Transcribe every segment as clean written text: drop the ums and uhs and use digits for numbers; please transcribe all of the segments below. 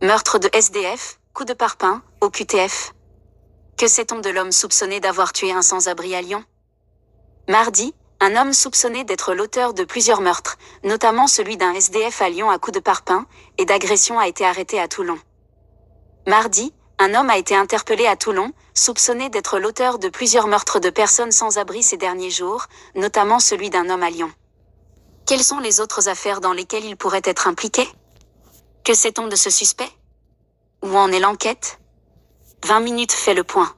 Meurtre de SDF, coup de parpaing, au QTF. Que sait-on de l'homme soupçonné d'avoir tué un sans-abri à Lyon? Mardi, un homme soupçonné d'être l'auteur de plusieurs meurtres, notamment celui d'un SDF à Lyon à coup de parpaing, et d'agression a été arrêté à Toulon. Mardi, un homme a été interpellé à Toulon, soupçonné d'être l'auteur de plusieurs meurtres de personnes sans abri ces derniers jours, notamment celui d'un homme à Lyon. Quelles sont les autres affaires dans lesquelles il pourrait être impliqué? Que sait-on de ce suspect? Où en est l'enquête? 20 minutes fait le point.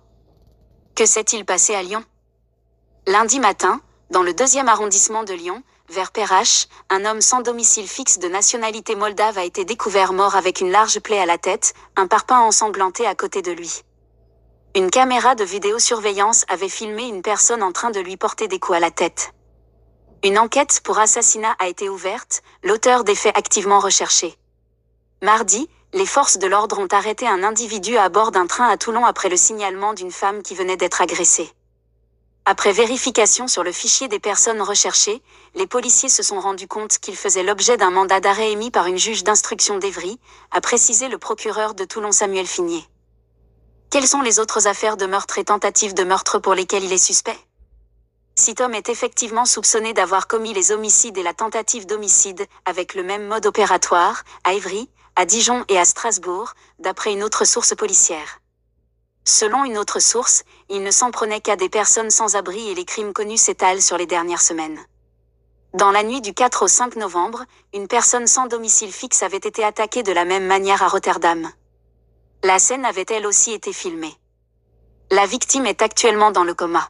Que s'est-il passé à Lyon? Lundi matin, dans le 2e arrondissement de Lyon, vers Perrache, un homme sans domicile fixe de nationalité moldave a été découvert mort avec une large plaie à la tête, un parpaing ensanglanté à côté de lui. Une caméra de vidéosurveillance avait filmé une personne en train de lui porter des coups à la tête. Une enquête pour assassinat a été ouverte, l'auteur des faits activement recherché. Mardi, les forces de l'ordre ont arrêté un individu à bord d'un train à Toulon après le signalement d'une femme qui venait d'être agressée. Après vérification sur le fichier des personnes recherchées, les policiers se sont rendus compte qu'il faisait l'objet d'un mandat d'arrêt émis par une juge d'instruction d'Évry, a précisé le procureur de Toulon Samuel Figné. Quelles sont les autres affaires de meurtre et tentatives de meurtre pour lesquelles il est suspect? Cet homme est effectivement soupçonné d'avoir commis les homicides et la tentative d'homicide, avec le même mode opératoire, à Évry, à Dijon et à Strasbourg, d'après une autre source policière. Selon une autre source, il ne s'en prenait qu'à des personnes sans abri et les crimes connus s'étalent sur les dernières semaines. Dans la nuit du 4 au 5 novembre, une personne sans domicile fixe avait été attaquée de la même manière à Rotterdam. La scène avait elle aussi été filmée. La victime est actuellement dans le coma.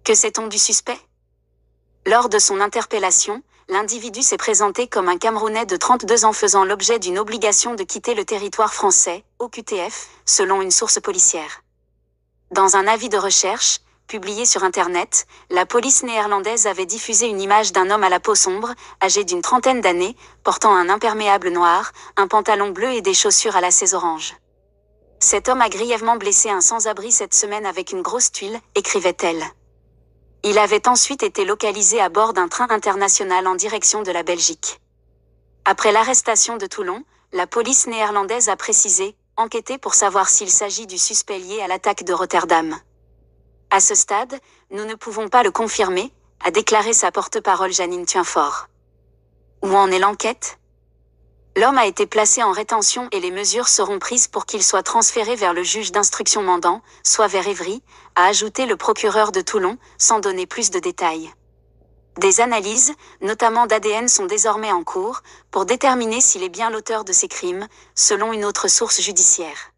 Que sait-on du suspect? Lors de son interpellation, l'individu s'est présenté comme un Camerounais de 32 ans faisant l'objet d'une obligation de quitter le territoire français, au QTF, selon une source policière. Dans un avis de recherche, publié sur Internet, la police néerlandaise avait diffusé une image d'un homme à la peau sombre, âgé d'une trentaine d'années, portant un imperméable noir, un pantalon bleu et des chaussures à lacets orange. Cet homme a grièvement blessé un sans-abri cette semaine avec une grosse tuile, écrivait-elle. Il avait ensuite été localisé à bord d'un train international en direction de la Belgique. Après l'arrestation de Toulon, la police néerlandaise a précisé, enquêter pour savoir s'il s'agit du suspect lié à l'attaque de Rotterdam. À ce stade, nous ne pouvons pas le confirmer, a déclaré sa porte-parole Janine Thuinfort. Où en est l'enquête? L'homme a été placé en rétention et les mesures seront prises pour qu'il soit transféré vers le juge d'instruction mandant, soit vers Évry, a ajouté le procureur de Toulon, sans donner plus de détails. Des analyses, notamment d'ADN, sont désormais en cours, pour déterminer s'il est bien l'auteur de ces crimes, selon une autre source judiciaire.